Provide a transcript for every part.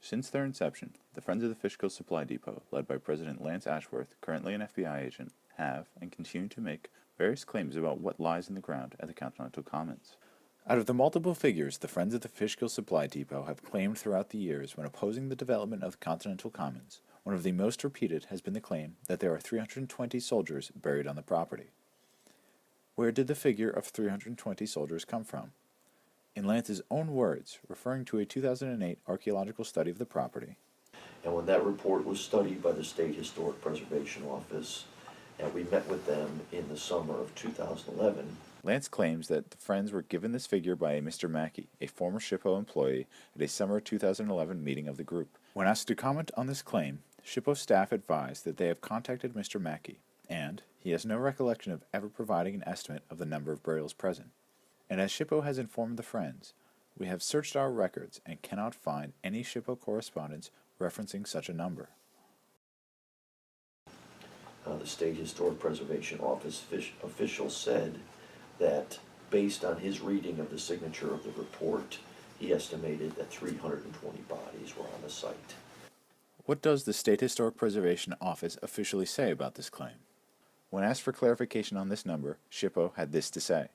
Since their inception, the Friends of the Fishkill Supply Depot, led by President Lance Ashworth, currently an FBI agent, have and continue to make various claims about what lies in the ground at the Continental Commons. Out of the multiple figures the Friends of the Fishkill Supply Depot have claimed throughout the years when opposing the development of the Continental Commons, one of the most repeated has been the claim that there are 320 soldiers buried on the property. Where did the figure of 320 soldiers come from? In Lance's own words, referring to a 2008 archaeological study of the property. And when that report was studied by the State Historic Preservation Office, and we met with them in the summer of 2011, Lance claims that the Friends were given this figure by a Mr. Mackey, a former SHPO employee, at a summer 2011 meeting of the group. When asked to comment on this claim, SHPO staff advised that they have contacted Mr. Mackey, and he has no recollection of ever providing an estimate of the number of burials present. And as SHPO has informed the Friends, we have searched our records and cannot find any SHPO correspondence referencing such a number. the State Historic Preservation Office official said that based on his reading of the signature of the report, he estimated that 320 bodies were on the site. What does the State Historic Preservation Office officially say about this claim? When asked for clarification on this number, SHPO had this to say.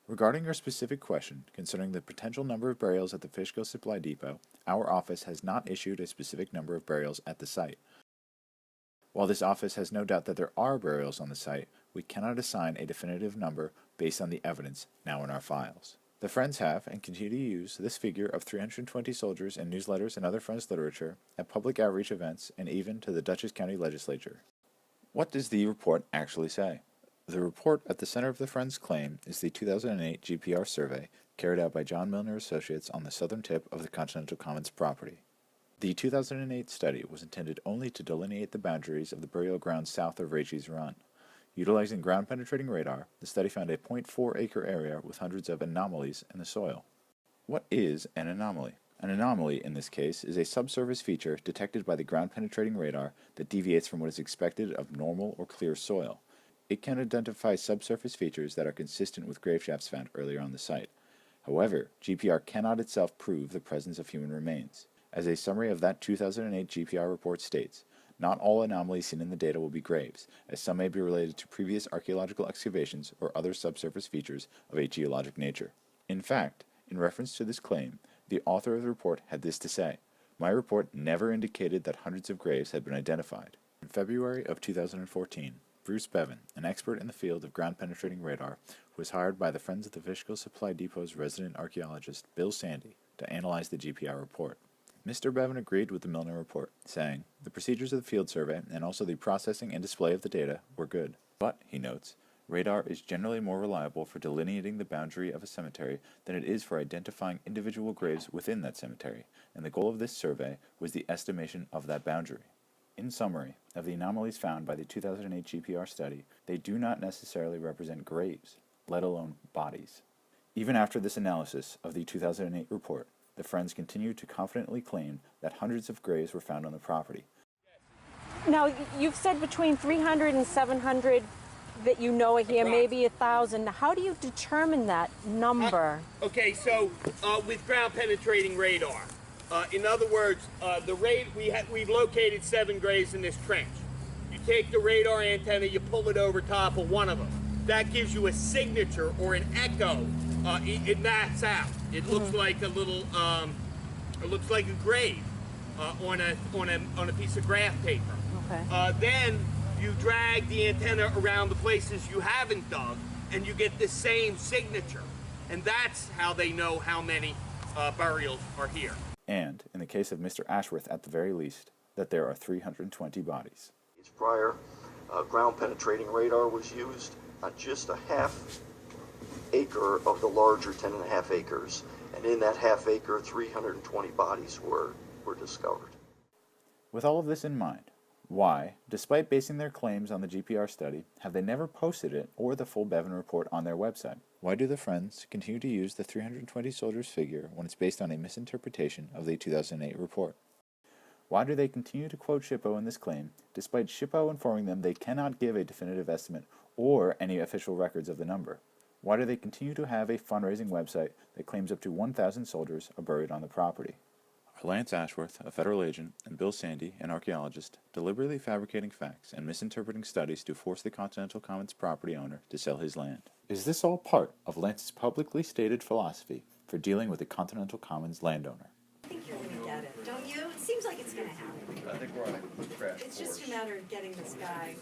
Regarding your specific question concerning the potential number of burials at the Fishkill Supply Depot, our office has not issued a specific number of burials at the site. While this office has no doubt that there are burials on the site, we cannot assign a definitive number based on the evidence now in our files. The Friends have and continue to use this figure of 320 soldiers in newsletters and other Friends literature, at public outreach events, and even to the Dutchess County Legislature. What does the report actually say? The report at the center of the Friends' claim is the 2008 GPR survey carried out by John Milner Associates on the southern tip of the Continental Commons property. The 2008 study was intended only to delineate the boundaries of the burial ground south of Rachel's Run. Utilizing ground-penetrating radar, the study found a 0.4-acre area with hundreds of anomalies in the soil. What is an anomaly? An anomaly, in this case, is a subsurface feature detected by the ground-penetrating radar that deviates from what is expected of normal or clear soil. It can identify subsurface features that are consistent with grave shafts found earlier on the site. However, GPR cannot itself prove the presence of human remains. As a summary of that 2008 GPR report states, not all anomalies seen in the data will be graves, as some may be related to previous archaeological excavations or other subsurface features of a geologic nature. In fact, in reference to this claim, the author of the report had this to say, "My report never indicated that hundreds of graves had been identified." In February of 2014, Bruce Bevan, an expert in the field of ground-penetrating radar, was hired by the Friends of the Fishkill Supply Depot's resident archaeologist, Bill Sandy, to analyze the GPR report. Mr. Bevan agreed with the Milner report, saying, "The procedures of the field survey and also the processing and display of the data were good. But," he notes, "radar is generally more reliable for delineating the boundary of a cemetery than it is for identifying individual graves within that cemetery, and the goal of this survey was the estimation of that boundary." In summary, of the anomalies found by the 2008 GPR study, they do not necessarily represent graves, let alone bodies. Even after this analysis of the 2008 report, the Friends continue to confidently claim that hundreds of graves were found on the property. Now, you've said between 300 and 700 that you know here, maybe 1,000. How do you determine that number? Okay, so with ground-penetrating radar, in other words, we've located 7 graves in this trench. You take the radar antenna, you pull it over top of one of them. That gives you a signature or an echo. It maps out. It looks like a little, it looks like a grave on a piece of graph paper. Okay. Then you drag the antenna around the places you haven't dug, and you get the same signature. And that's how they know how many burials are here. And, in the case of Mr. Ashworth at the very least, that there are 320 bodies. Prior, ground-penetrating radar was used on just a half acre of the larger 10.5 acres, and in that half acre, 320 bodies were discovered. With all of this in mind, why, despite basing their claims on the GPR study, have they never posted it or the full Bevan report on their website? Why do the Friends continue to use the 320 soldiers figure when it's based on a misinterpretation of the 2008 report? Why do they continue to quote SHPO in this claim, despite SHPO informing them they cannot give a definitive estimate or any official records of the number? Why do they continue to have a fundraising website that claims up to 1,000 soldiers are buried on the property? Are Lance Ashworth, a federal agent, and Bill Sandy, an archaeologist, deliberately fabricating facts and misinterpreting studies to force the Continental Commons property owner to sell his land? Is this all part of Lance's publicly stated philosophy for dealing with the Continental Commons landowner? I think you're going to get it, don't you? It seems like it's going to happen. I think we're on a crash It's course. just a matter of getting this guy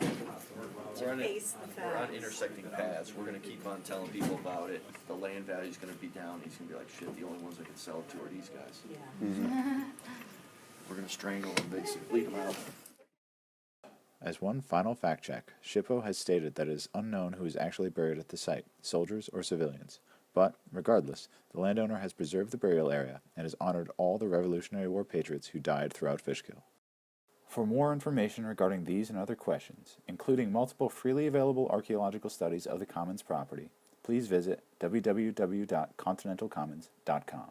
We're on, to face the facts. we're on intersecting paths. We're going to keep on telling people about it. The land value's going to be down. He's going to be like, shit, the only ones I can sell it to are these guys. Yeah. We're going to strangle them, basically, lead them out. As one final fact check, SHPO has stated that it is unknown who is actually buried at the site, soldiers or civilians. But, regardless, the landowner has preserved the burial area and has honored all the Revolutionary War patriots who died throughout Fishkill. For more information regarding these and other questions, including multiple freely available archaeological studies of the Commons property, please visit www.continentalcommons.com.